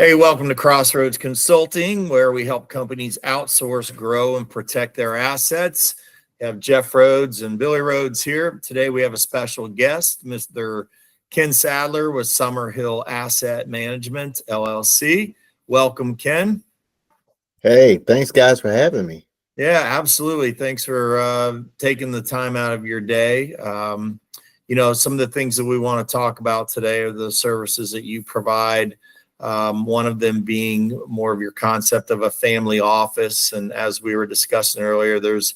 Hey, welcome to Crossroads Consulting, where we help companies outsource, grow, and protect their assets. We have Jeff Rhodes and Billy Rhodes here. Today we have a special guest, Mr. Ken Sadler with Summerhill Asset Management, LLC. Welcome, Ken. Hey, thanks guys for having me. Yeah, absolutely. Thanks for taking the time out of your day. Some of the things that we want to talk about today are the services that you provide. One of them being more of your concept of a family office. And as we were discussing earlier, there's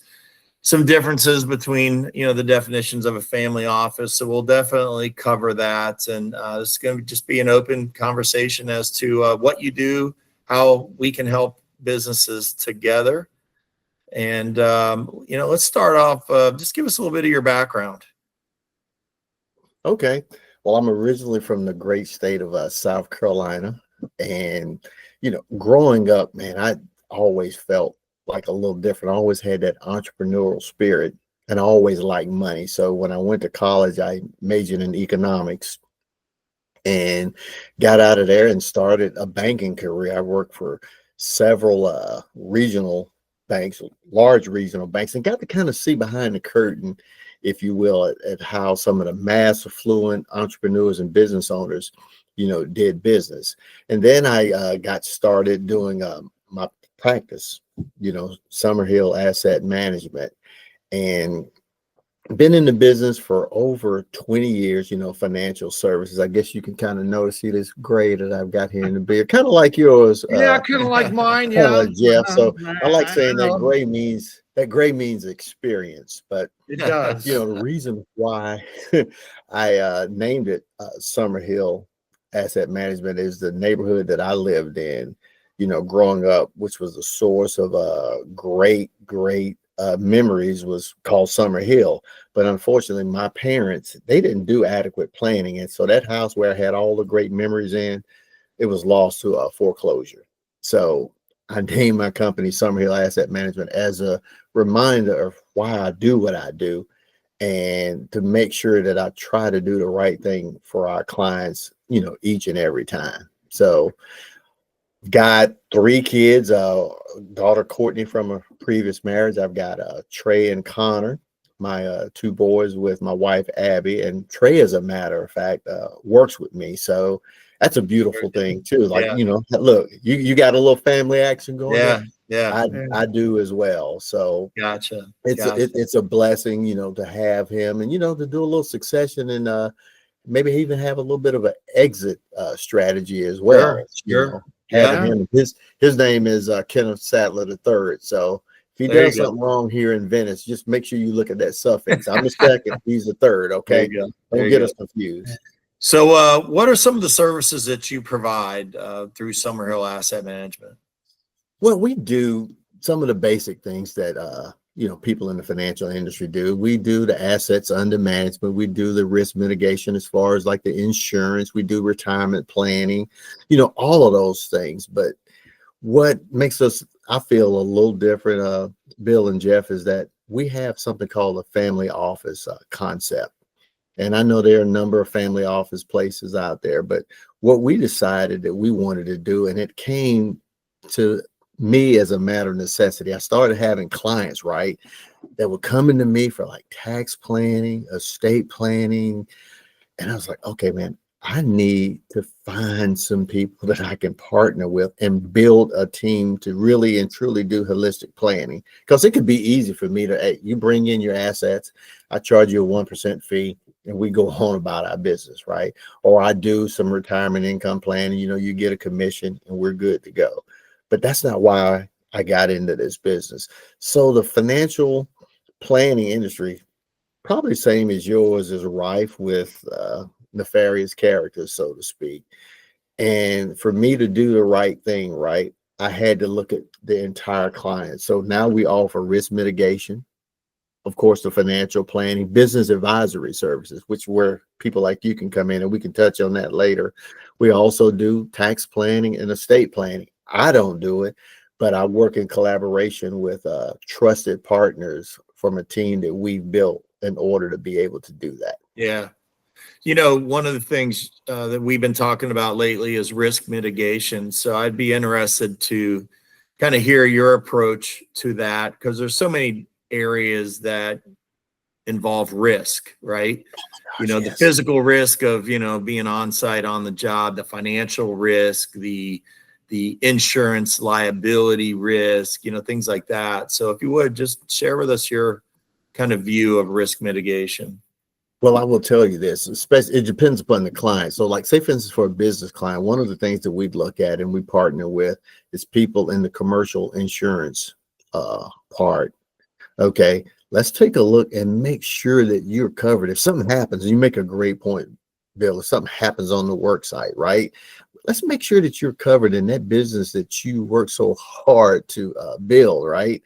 some differences between, the definitions of a family office. So we'll definitely cover that. And this is going to just be an open conversation as to what you do, how we can help businesses together. And, let's start off, just give us a little bit of your background. Okay. Well, I'm originally from the great state of South Carolina. And, growing up, man, I always felt like a little different. I always had that entrepreneurial spirit and I always liked money. So when I went to college, I majored in economics and got out of there and started a banking career. I worked for several regional banks, large regional banks, and got to kind of see behind the curtain, if you will, at how some of the mass affluent entrepreneurs and business owners, did business. And then I got started doing my practice, Summerhill Asset Management, and been in the business for over 20 years, financial services. I guess you can kind of notice, see this gray that I've got here in the beard, kind of like yours. Yeah, kind of like mine. Kind of Yeah. like Jeff. So I like saying know. that gray means experience. But It does. the reason why I named it Summerhill Asset Management is the neighborhood that I lived in, growing up, which was a source of great memories, was called Summerhill. But unfortunately, my parents, they didn't do adequate planning. And so that house where I had all the great memories in, it was lost to a foreclosure. So I named my company Summerhill Asset Management as a reminder of why I do what I do, and to make sure that I try to do the right thing for our clients, each and every time. So got 3 kids, daughter Courtney from a previous marriage. I've got Trey and Connor, my 2 boys with my wife Abby, and Trey, as a matter of fact, works with me. So that's a beautiful thing too. Like, look, you got a little family action going on. Yeah. I do as well. So Gotcha. It's a blessing, to have him, and to do a little succession, and maybe even have a little bit of an exit strategy as well. Sure. Having him, his name is Kenneth Sadler III. So if he does something wrong here in Venice, just make sure you look at that suffix. I'm the second, he's the third. Okay, don't get us confused. So, what are some of the services that you provide through Summerhill Asset Management? Well, we do some of the basic things that people in the financial industry do. We do the assets under management. We do the risk mitigation as far as like the insurance. We do retirement planning, all of those things. But what makes us, I feel, a little different, Bill and Jeff, is that we have something called a family office concept. And I know there are a number of family office places out there, but what we decided that we wanted to do, and it came to me as a matter of necessity. I started having clients, right, that were coming to me for like tax planning, estate planning. And I was like, okay, man, I need to find some people that I can partner with and build a team to really and truly do holistic planning. Because it could be easy for me to, hey, you bring in your assets, I charge you a 1% fee, and we go on about our business, right? Or I do some retirement income planning, you get a commission and we're good to go. But that's not why I got into this business. So the financial planning industry, probably same as yours, is rife with nefarious characters, so to speak. And for me to do the right thing, right, I had to look at the entire client. So now we offer risk mitigation, of course, the financial planning, business advisory services, which where people like you can come in, and we can touch on that later. We also do tax planning and estate planning. I don't do it, but I work in collaboration with trusted partners from a team that we've built in order to be able to do that. Yeah. One of the things that we've been talking about lately is risk mitigation. So I'd be interested to kind of hear your approach to that, because there's so many areas that involve risk, right? The Yes. physical risk of, being on site on the job, the financial risk, the insurance liability risk, things like that. So if you would just share with us your kind of view of risk mitigation. Well, I will tell you this, especially it depends upon the client. So like say for instance, for a business client, one of the things that we'd look at and we partner with is people in the commercial insurance part. Okay, let's take a look and make sure that you're covered. If something happens, you make a great point, Bill, if something happens on the work site, right? Let's make sure that you're covered in that business that you work so hard to build, right?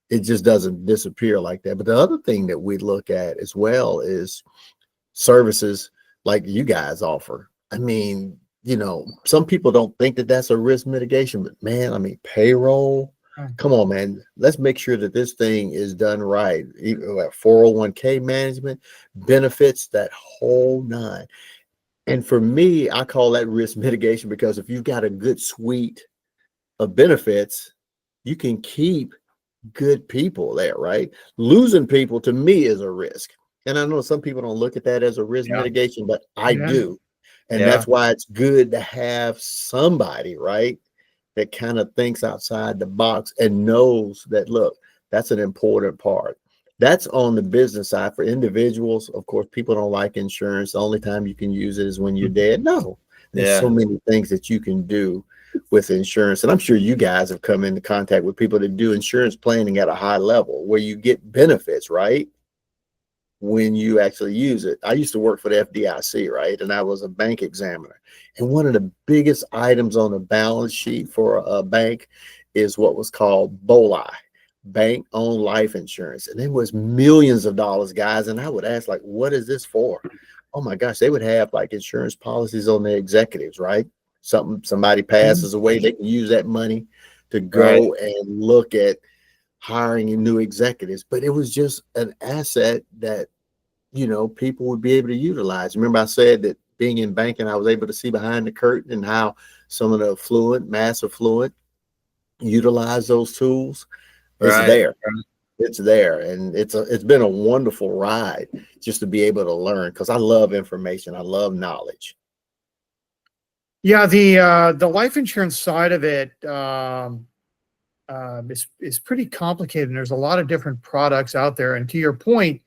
It just doesn't disappear like that. But the other thing that we look at as well is services like you guys offer. I mean, some people don't think that that's a risk mitigation, but man, I mean, payroll, come on, man. Let's make sure that this thing is done right. 401k management, benefits, that whole nine. And for me, I call that risk mitigation because if you've got a good suite of benefits, you can keep good people there, right? Losing people to me is a risk. And I know some people don't look at that as a risk Yeah. mitigation, but I do. And Yeah. that's why it's good to have somebody, right, that kind of thinks outside the box and knows that, look, that's an important part. That's on the business side. For individuals, of course, people don't like insurance. The only time you can use it is when you're dead. No, there's so many things that you can do with insurance. And I'm sure you guys have come into contact with people that do insurance planning at a high level where you get benefits, right, when you actually use it. I used to work for the FDIC, right? And I was a bank examiner. And one of the biggest items on the balance sheet for a bank is what was called BOLI, bank-owned life insurance. And it was millions of dollars, guys. And I would ask, like, what is this for? Oh my gosh, they would have like insurance policies on their executives, right? Somebody passes away, they can use that money to go and look at hiring new executives. But it was just an asset that, people would be able to utilize. Remember I said that being in banking, I was able to see behind the curtain and how some of the mass affluent utilize those tools. It's there. It's there. And it's been a wonderful ride just to be able to learn, because I love information. I love knowledge. Yeah, the life insurance side of it is pretty complicated, and there's a lot of different products out there. And to your point,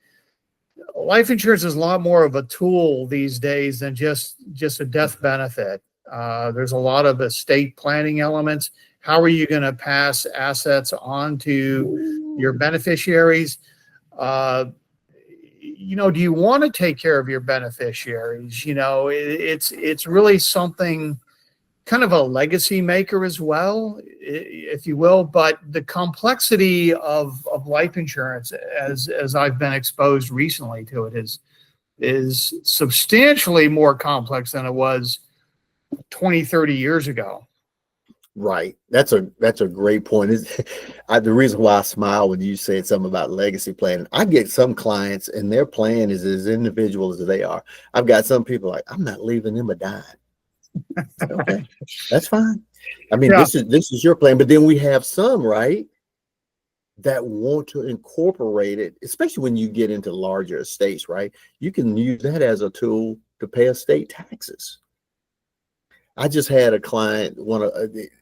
life insurance is a lot more of a tool these days than just a death benefit. There's a lot of estate planning elements. How are you going to pass assets on to your beneficiaries? Do you want to take care of your beneficiaries? It's really something, kind of a legacy maker as well, if you will. But the complexity of life insurance, as I've been exposed recently to it, is substantially more complex than it was 20, 30 years ago. Right. That's a great point. The reason why I smile when you said something about legacy planning, I get some clients and their plan is as individual as they are. I've got some people like, I'm not leaving them a dime. Okay, that's fine. I mean, this is your plan. But then we have some, right, that want to incorporate it, especially when you get into larger estates, right? You can use that as a tool to pay estate taxes. I just had a client,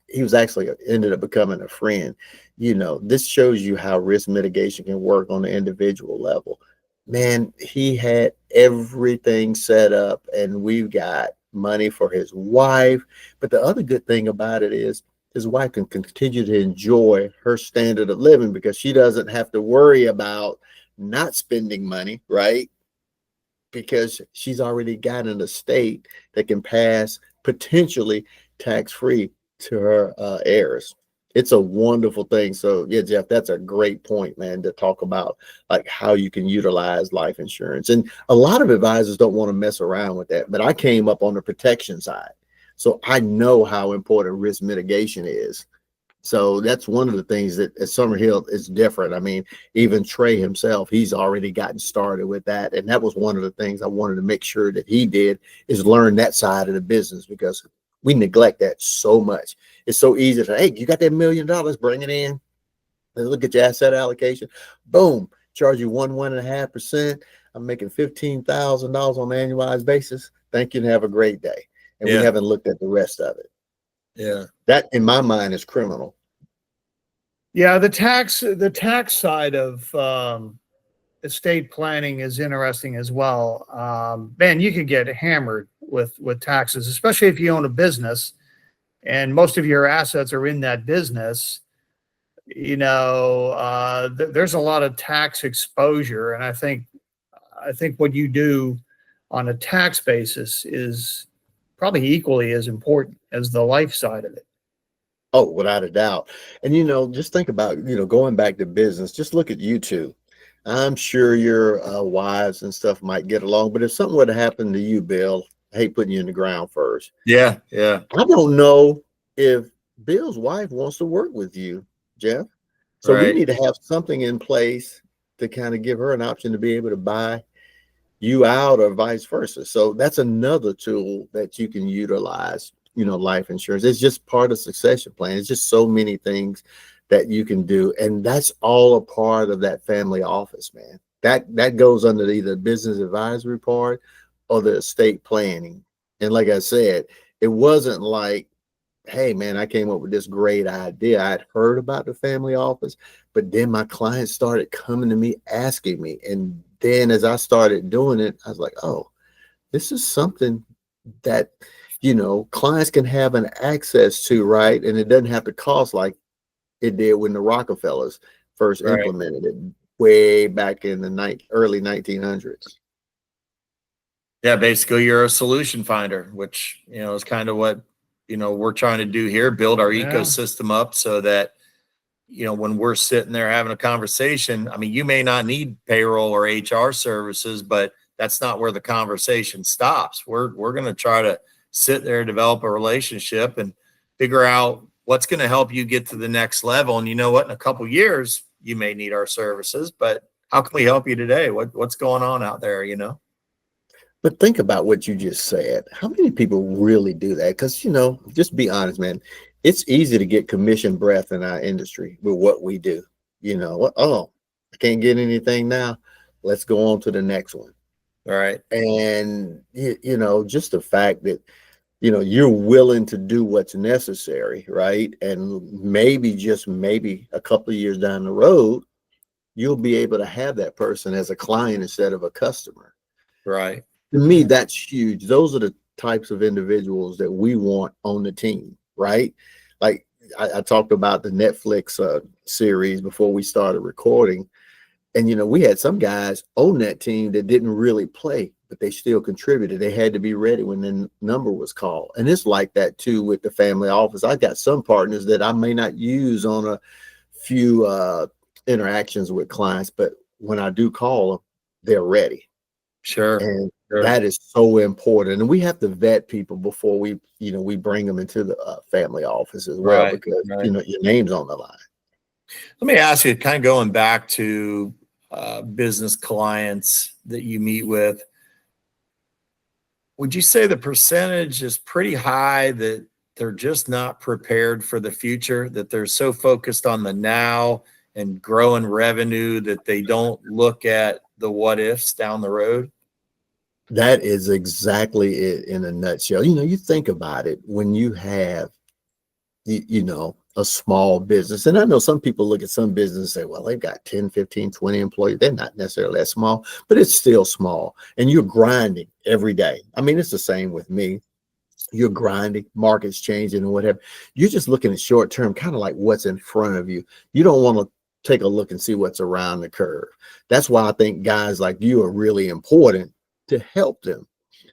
he was actually ended up becoming a friend. This shows you how risk mitigation can work on the individual level. Man, he had everything set up, and we've got money for his wife. But the other good thing about it is his wife can continue to enjoy her standard of living because she doesn't have to worry about not spending money, right? Because she's already got an estate that can pass potentially tax-free to her heirs. It's a wonderful thing. So yeah, Jeff, that's a great point, man, to talk about like how you can utilize life insurance. And a lot of advisors don't want to mess around with that, but I came up on the protection side. So I know how important risk mitigation is So that's one of the things that at Summerhill is different. I mean, even Trey himself, he's already gotten started with that. And that was one of the things I wanted to make sure that he did, is learn that side of the business, because we neglect that so much. It's so easy to, hey, you got that $1 million, bring it in. Let's look at your asset allocation. Boom, charge you 1.5%. I'm making $15,000 on an annualized basis. Thank you and have a great day. And we haven't looked at the rest of it. Yeah. That in my mind is criminal. Yeah, the tax side of estate planning is interesting as well. Man, you could get hammered with taxes, especially if you own a business and most of your assets are in that business. You know, there's a lot of tax exposure, and I think what you do on a tax basis is probably equally as important as the life side of it. Oh, without a doubt. And, you know, just think about, you know, going back to business, just look at you two. I'm sure your wives and stuff might get along, but if something were to happen to you, Bill, I hate putting you in the ground first. Yeah. Yeah. I don't know if Bill's wife wants to work with you, Jeff. So we Right. need to have something in place to kind of give her an option to be able to buy you out or vice versa. So that's another tool that you can utilize, you know, life insurance. It's just part of succession plan. It's just so many things that you can do. And that's all a part of that family office, man. That goes under either business advisory part or the estate planning. And like I said, it wasn't like, hey man, I came up with this great idea. I'd heard about the family office, but then my clients started coming to me asking me. And then as I started doing it, I was like, oh, this is something that, you know, clients can have an access to, right? And it doesn't have to cost like it did when the Rockefellers first implemented it way back in the early 1900s. Yeah. Basically, you're a solution finder, which, you know, is kind of what, you know, we're trying to do here, build our ecosystem up so that, you know, when we're sitting there having a conversation, I mean, you may not need payroll or HR services, but that's not where the conversation stops. We're going to try to sit there, develop a relationship and figure out what's going to help you get to the next level. And you know what, in a couple of years, you may need our services, but how can we help you today? What's going on out there, you know? But think about what you just said. How many people really do that? Because, you know, just be honest, man, it's easy to get commission breath in our industry with what we do. You know, oh, I can't get anything now. Let's go on to the next one. All right. And, you know, just the fact that, you know, you're willing to do what's necessary, right? And maybe, just maybe a couple of years down the road, you'll be able to have that person as a client instead of a customer. Right. To me, that's huge. Those are the types of individuals that we want on the team, right? Like I talked about the Netflix series before we started recording. And, you know, we had some guys on that team that didn't really play, but they still contributed. They had to be ready when the number was called. And it's like that, too, with the family office. I got some partners that I may not use on a few interactions with clients, but when I do call them, they're ready. Sure. And that is so important. And we have to vet people before we, you know, we bring them into the family office as well, because, you know, your name's on the line. Let me ask you, kind of going back to business clients that you meet with, would you say the percentage is pretty high that they're just not prepared for the future, that they're so focused on the now and growing revenue that they don't look at the what ifs down the road? That is exactly it in a nutshell. You know, you think about it when you have, you know, a small business. And I know some people look at some business and say, well, they've got 10, 15, 20 employees. They're not necessarily that small, but it's still small. And you're grinding every day. I mean, it's the same with me. You're grinding, market's changing and whatever. You're just looking at short term, kind of like what's in front of you. You don't want to take a look and see what's around the curve. That's why I think guys like you are really important to help them.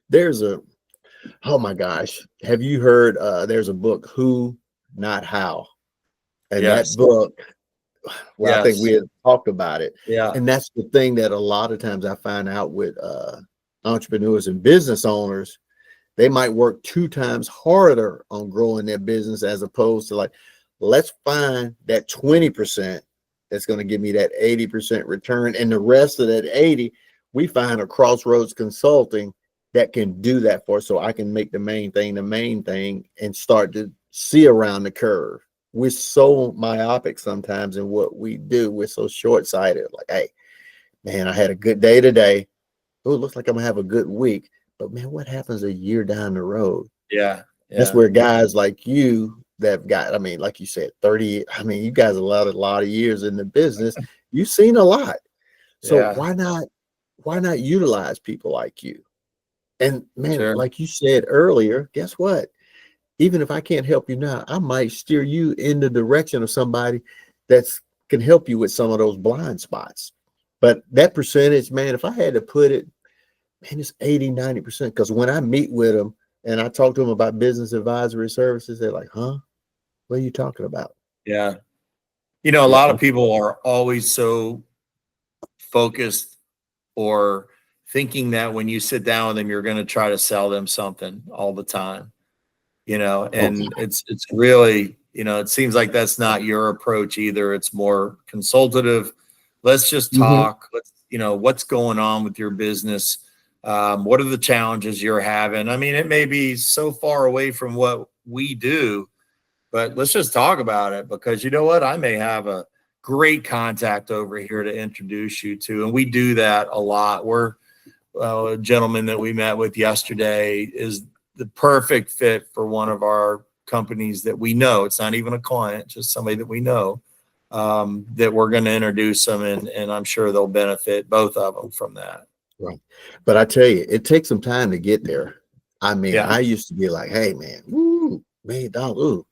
There's oh my gosh, have you heard, there's a book, Who, Not How. And that book, well, I think we had talked about it. Yeah. And that's the thing that a lot of times I find out with entrepreneurs and business owners, they might work 2 times harder on growing their business as opposed to like, let's find that 20% that's going to give me that 80% return. And the rest of that 80, we find a Crossroads Consulting that can do that for us, so I can make the main thing and start to see around the curve. We're so myopic sometimes in what we do. We're so short-sighted. Like, hey, man, I had a good day today. Oh, it looks like I'm gonna have a good week. But man, what happens a year down the road? Yeah. That's where guys like you that have got, I mean, like you said, 30, I mean, you guys have a lot of years in the business. You've seen a lot. So Yeah. why not utilize people like you? And man, Sure. like you said earlier, guess what? Even if I can't help you now, I might steer you in the direction of somebody that's can help you with some of those blind spots. But that percentage, man, if I had to put it, man, it's 80-90%. Because when I meet with them and I talk to them about business advisory services, they're like, huh? What are you talking about? Yeah. You know, a lot of people are always so focused or thinking that when you sit down with them, you're going to try to sell them something all the time, you know, and it's really, you know, it seems like that's not your approach either. It's more consultative. Let's just talk. Let's, you know, what's going on with your business? What are the challenges you're having? I mean, it may be so far away from what we do, but let's just talk about it, because you know what? I may have a great contact over here to introduce you to. And we do that a lot. We're a gentleman that we met with yesterday is the perfect fit for one of our companies that we know. It's not even a client, just somebody that we know, that we're going to introduce them, and I'm sure they'll benefit, both of them, from that. Right. But I tell you, it takes some time to get there. I mean, Yeah. I used to be like, hey, man, $1 million, ooh.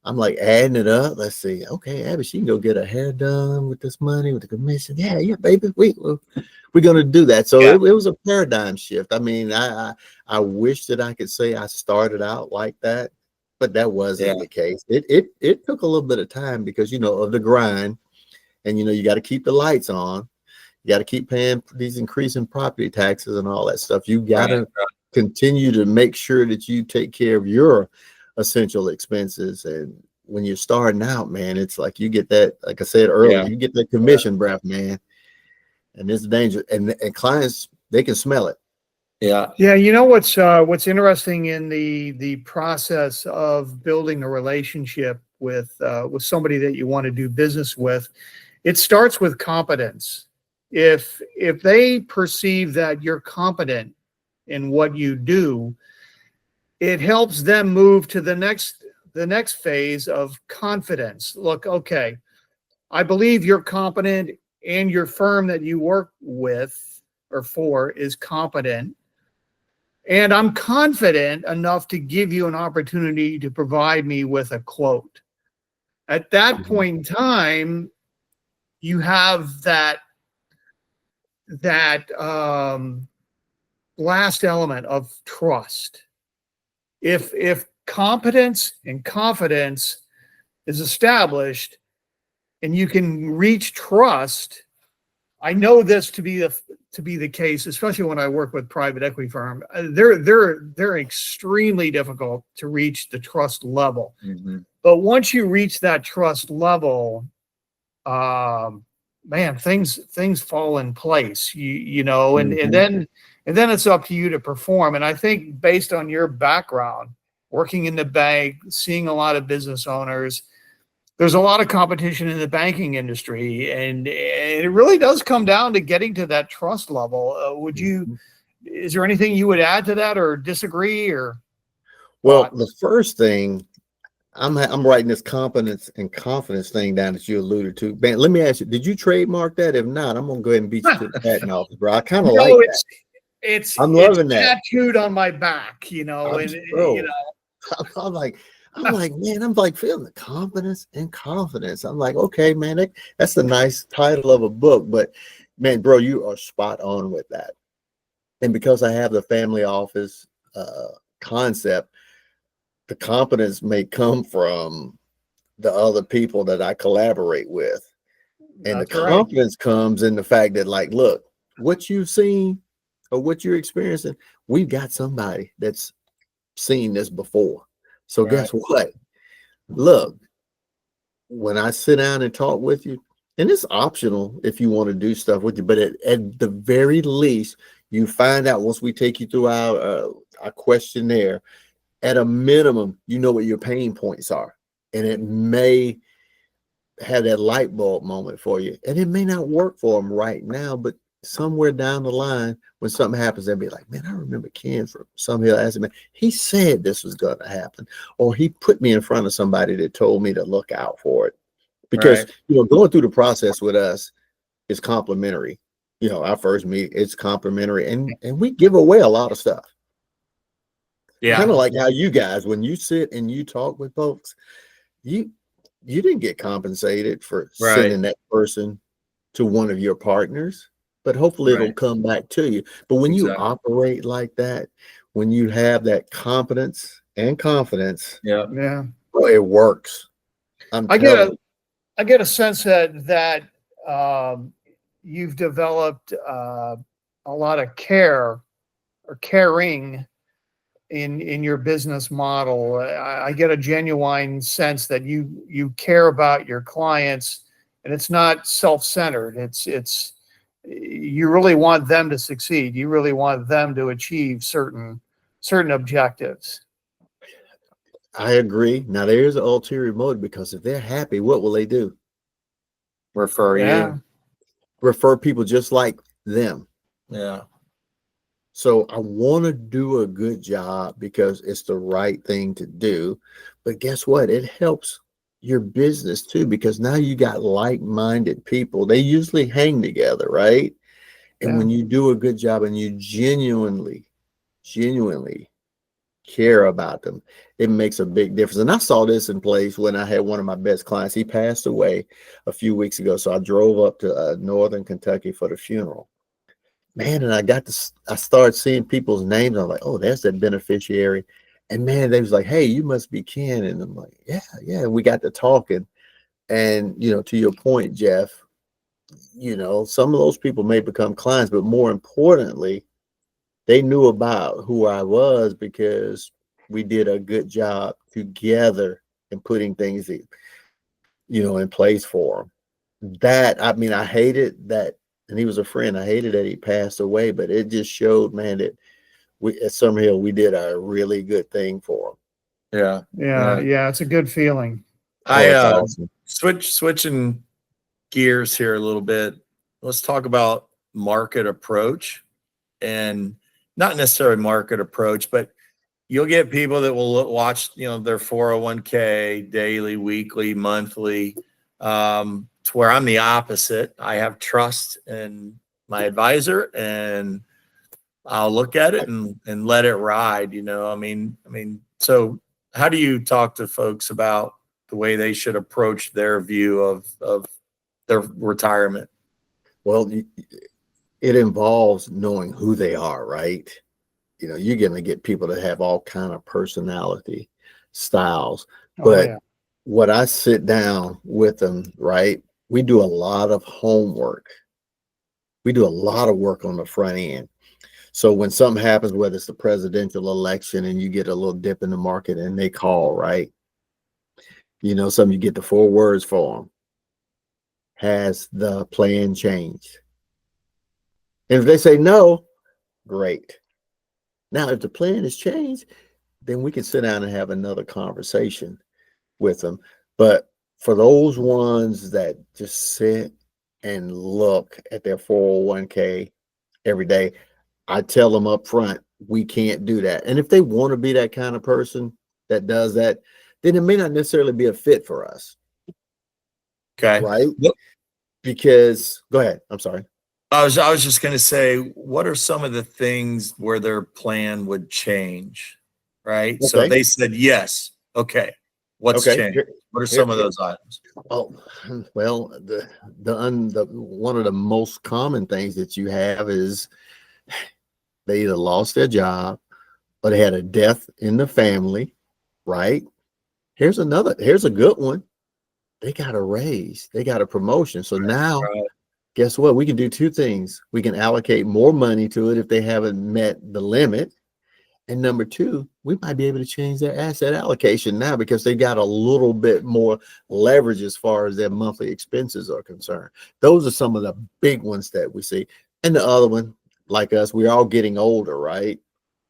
I'm like adding it up. Let's see. Okay, Abby, she can go get her hair done with this money, with the commission. Yeah, baby. We're gonna do that. So it was a paradigm shift. I mean, I wish that I could say I started out like that, but that wasn't the case. It took a little bit of time because, you know, of the grind, and you know, you got to keep the lights on. You got to keep paying these increasing property taxes and all that stuff. You got to continue to make sure that you take care of your essential expenses. And when you're starting out, man, it's like you get that, like I said earlier, you get that commission breath, man, and it's dangerous. And clients, they can smell it. Yeah. You know what's interesting in the process of building a relationship with somebody that you want to do business with, it starts with competence. If they perceive that you're competent in what you do, it helps them move to the next phase of confidence. Look, okay, I believe you're competent and your firm that you work with or for is competent. And I'm confident enough to give you an opportunity to provide me with a quote. At that point in time, you have that last element of trust. If competence and confidence is established and you can reach trust, I know this to be the case, especially when I work with private equity firm. They're extremely difficult to reach the trust level. But once you reach that trust level, man, things fall in place. You know, and then it's up to you to perform. And I think based on your background, working in the bank, seeing a lot of business owners, there's a lot of competition in the banking industry, and it really does come down to getting to that trust level. Is there anything you would add to that or disagree or? Well, the first thing, I'm writing this competence and confidence thing down that you alluded to. Man, let me ask you, did you trademark that? If not, I'm gonna go ahead and beat you to the patent office, bro. I kind of like that. I'm loving that. Tattooed on my back, you know, you know. I'm like, man, I'm like feeling the confidence and confidence. I'm like, okay, man, that's a nice title of a book, but man, bro, you are spot on with that. And because I have the family office concept, the confidence may come from the other people that I collaborate with. And the confidence comes in the fact that, like, look, what you've seen or what you're experiencing, we've got somebody that's seen this before. So guess what? Look, when I sit down and talk with you, and it's optional if you want to do stuff with you, but at the very least, you find out once we take you through our questionnaire, at a minimum, you know what your pain points are. And it may have that light bulb moment for you. And it may not work for them right now, but somewhere down the line, when something happens, they'll be like, man, I remember Ken from Summerhill asking me, he said this was going to happen, or he put me in front of somebody that told me to look out for it. Because, Right. going through the process with us is complimentary. Our first meet, it's complimentary, and we give away a lot of stuff. Yeah. Kind of like how you guys, when you sit and you talk with folks, you didn't get compensated for Right. sending that person to one of your partners, but hopefully it'll Right. come back to you. But when you Exactly. operate like that, when you have that competence and confidence, Yeah. Yeah. well, it works. I'm I telling get a sense that you've developed a lot of care or caring in your business model. I get a genuine sense that you care about your clients, and it's not self-centered. It's you really want them to succeed. You really want them to achieve certain objectives. I agree. Now there's an ulterior motive, because if they're happy, what will they do? Refer Yeah. you. Refer people just like them. Yeah. So I want to do a good job because it's the right thing to do. But guess what? It helps your business too, because now you got like-minded people. They usually hang together, right? And Yeah. when you do a good job and you genuinely care about them, it makes a big difference. And I saw this in place when I had one of my best clients. He passed away a few weeks ago. So I drove up to Northern Kentucky for the funeral. Man, and I started seeing people's names. I'm like, oh, there's that beneficiary. And man, they was like, hey, you must be Ken. And I'm like, yeah. And we got to talking. And, to your point, Jeff, some of those people may become clients, but more importantly, they knew about who I was because we did a good job together in putting things, in place for them. I hated that. And he was a friend. I hated that he passed away, but it just showed, man, that we at Summerhill, we did a really good thing for him. Yeah. Yeah. It's a good feeling. Oh, it's awesome. Switching gears here a little bit. Let's talk about market approach, and not necessarily market approach, but you'll get people that will watch, their 401k daily, weekly, monthly, to where I'm the opposite. I have trust in my advisor, and I'll look at it and let it ride. So how do you talk to folks about the way they should approach their view of their retirement? Well, it involves knowing who they are, right? You're going to get people that have all kind of personality styles. But what I sit down with them, right? We do a lot of homework. We do a lot of work on the front end. So when something happens, whether it's the presidential election and you get a little dip in the market and they call, right? You get the 4 words for them. Has the plan changed? And if they say no, great. Now, if the plan has changed, then we can sit down and have another conversation with them. But for those ones that just sit and look at their 401k every day, I tell them up front, we can't do that. And if they want to be that kind of person that does that, then it may not necessarily be a fit for us. Okay. Right? Because, go ahead. I'm sorry. I was just going to say, what are some of the things where their plan would change? Right. Okay. So they said yes. Okay. What's changed? What are some of those items? Oh, well, the one of the most common things that you have is they either lost their job or they had a death in the family, right? Here's a good one. They got a raise. They got a promotion. So now, guess what? We can do 2 things. We can allocate more money to it if they haven't met the limit. And number two, we might be able to change their asset allocation now because they got a little bit more leverage as far as their monthly expenses are concerned. Those are some of the big ones that we see. And the other one, like us, we're all getting older, right?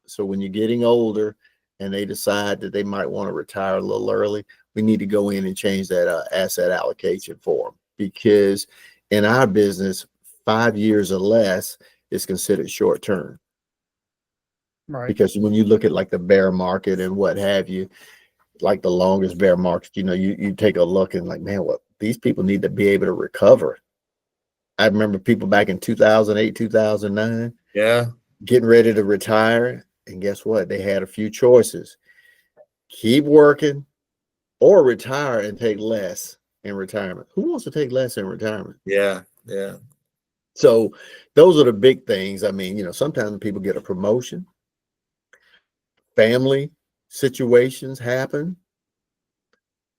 So when you're getting older and they decide that they might want to retire a little early, we need to go in and change that asset allocation for them, because in our business, 5 years or less is considered short term. Right. Because when you look at like the bear market and what have you, like the longest bear market, you take a look and like, man, what these people need to be able to recover. I remember people back in 2008, 2009, getting ready to retire. And guess what? They had a few choices: keep working or retire and take less in retirement. Who wants to take less in retirement? Yeah. So those are the big things. I mean, sometimes people get a promotion, family situations happen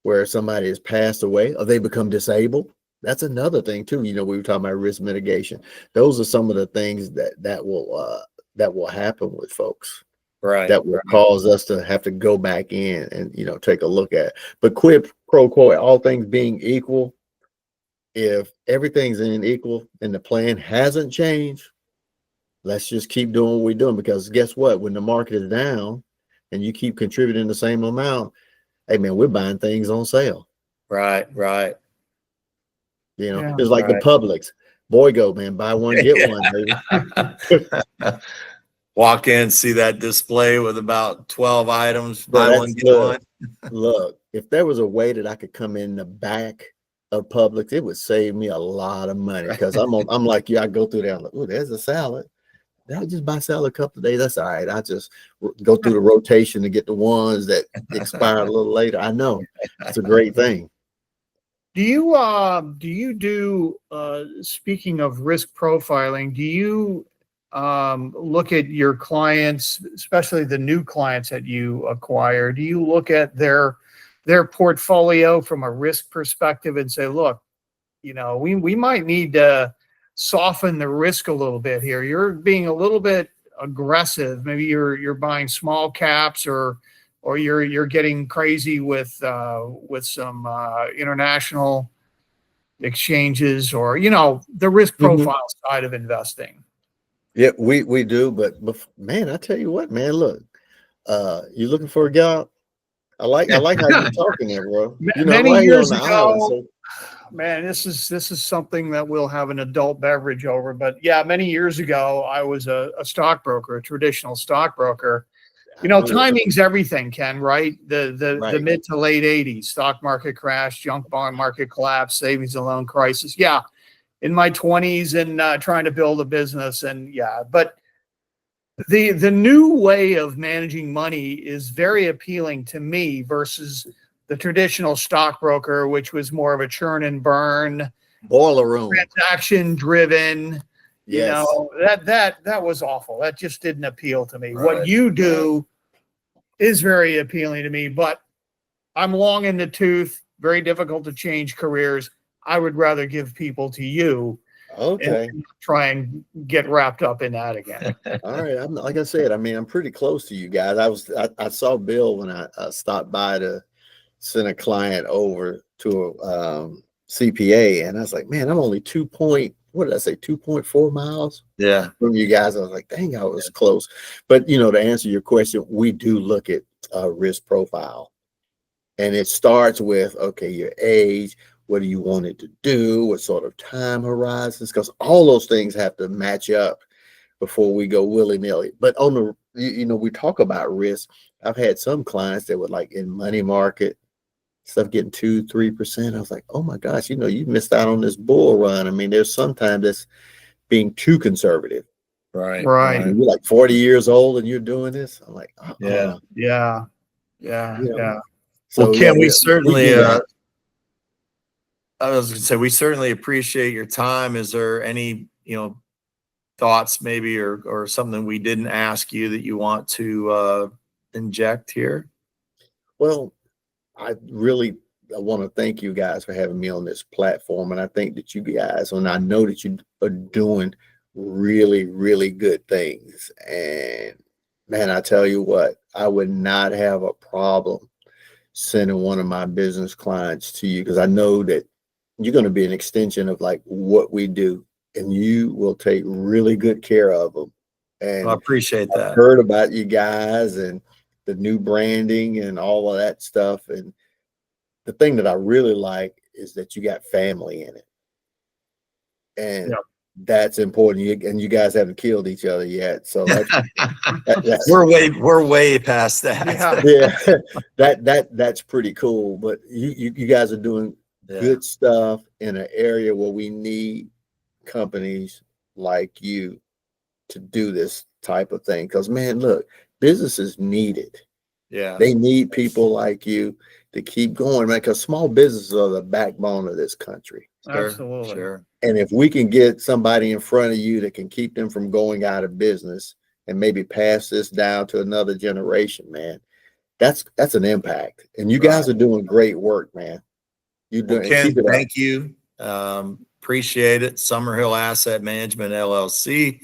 where somebody has passed away or they become disabled. That's another thing too. We were talking about risk mitigation. Those are some of the things that will happen with folks. Right. That will cause us to have to go back in and, take a look at. But quid pro quo, all things being equal, if everything's equal and the plan hasn't changed, let's just keep doing what we're doing, because guess what? When the market is down and you keep contributing the same amount, hey man, we're buying things on sale. Right. It's like the Publix. Boy, go, man, buy one, get one, baby. Walk in, see that display with about 12 items, buy But one, get one. Look, if there was a way that I could come in the back of Publix, it would save me a lot of money, because I'm like you. I go through there, I'm like, oh, there's a salad. I'll just buy salad a couple of days. That's all right. I just go through the rotation to get the ones that expire a little later. I know it's a great thing. Do you do speaking of risk profiling, do you look at your clients, especially the new clients that you acquire? Do you look at their portfolio from a risk perspective and say, look, we might need to soften the risk a little bit here. You're being a little bit aggressive. Maybe you're buying small caps, or you're getting crazy with some international exchanges, or the risk profile side of investing. Yeah, we do, but man, I tell you what, man, look, you looking for a job? I like how you're talking there, bro. Many right years here on the ago, island, so. Man, this is something that we'll have an adult beverage over. But yeah, many years ago, I was a stockbroker, a traditional stockbroker. Timing's everything, Ken, right? The mid to late 80s, stock market crash, junk bond market collapse, savings and loan crisis. Yeah, in my 20s and trying to build a business. And yeah, but the new way of managing money is very appealing to me versus the traditional stockbroker, which was more of a churn and burn, boiler room, transaction driven. Yes. That was awful. That just didn't appeal to me. Right. What you do is very appealing to me, but I'm long in the tooth, very difficult to change careers. I would rather give people to you. Okay. And try and get wrapped up in that again. All right. Like I said, I'm pretty close to you guys. I saw Bill when I stopped by to send a client over to a CPA, and I was like, man, I'm only 2.4 miles from you guys. I was like, dang, I was close. But to answer your question, we do look at risk profile, and it starts with, okay, your age, what do you want it to do, what sort of time horizons, because all those things have to match up before we go willy-nilly. But on the we talk about risk. I've had some clients that were like in money market stuff getting 2-3%. I was like, oh my gosh, you missed out on this bull run. I mean, there's sometimes that's being too conservative. Right. You're like 40 years old and you're doing this. I'm like, yeah. So well, Ken, we certainly I was going to say, we certainly appreciate your time. Is there any thoughts maybe or something we didn't ask you that you want to inject here? Well, I want to thank you guys for having me on this platform. And I think that you guys, and I know that you are doing really, really good things. And man, I tell you what, I would not have a problem sending one of my business clients to you because I know that you're going to be an extension of like what we do, and you will take really good care of them. And I appreciate I've that. heard about you guys and the new branding and all of that stuff. And the thing that I really like is that you got family in it. And Yeah. that's important. And you guys haven't killed each other yet. So that's We're way past that. Yeah. that's pretty cool. But you guys are doing good stuff in an area where we need companies like you to do this type of thing. Because man, look, businesses need it. Yeah. They need people like you to keep going, man, because small businesses are the backbone of this country. Absolutely. Sure. And if we can get somebody in front of you that can keep them from going out of business and maybe pass this down to another generation, man, that's an impact. And you guys are doing great work, man. You Well, doing Ken, keep it up. thank you. Appreciate it. Summerhill Asset Management LLC.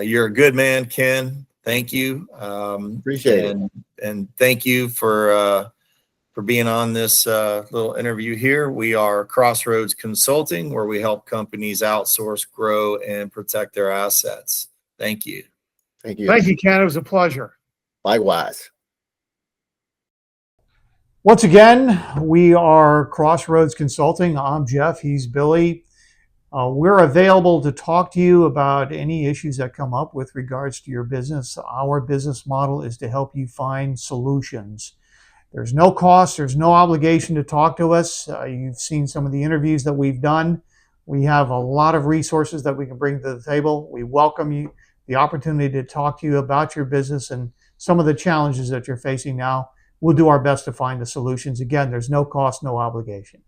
You're a good man, Ken. Thank you. Appreciate it. And thank you for being on this little interview here. We are Crossroads Consulting, where we help companies outsource, grow, and protect their assets. Thank you. Thank you. Thank you, Ken. It was a pleasure. Likewise. Once again, we are Crossroads Consulting. I'm Jeff. He's Billy. We're available to talk to you about any issues that come up with regards to your business. Our business model is to help you find solutions. There's no cost, there's no obligation to talk to us. You've seen some of the interviews that we've done. We have a lot of resources that we can bring to the table. We welcome you the opportunity to talk to you about your business and some of the challenges that you're facing now. We'll do our best to find the solutions. Again, there's no cost, no obligation.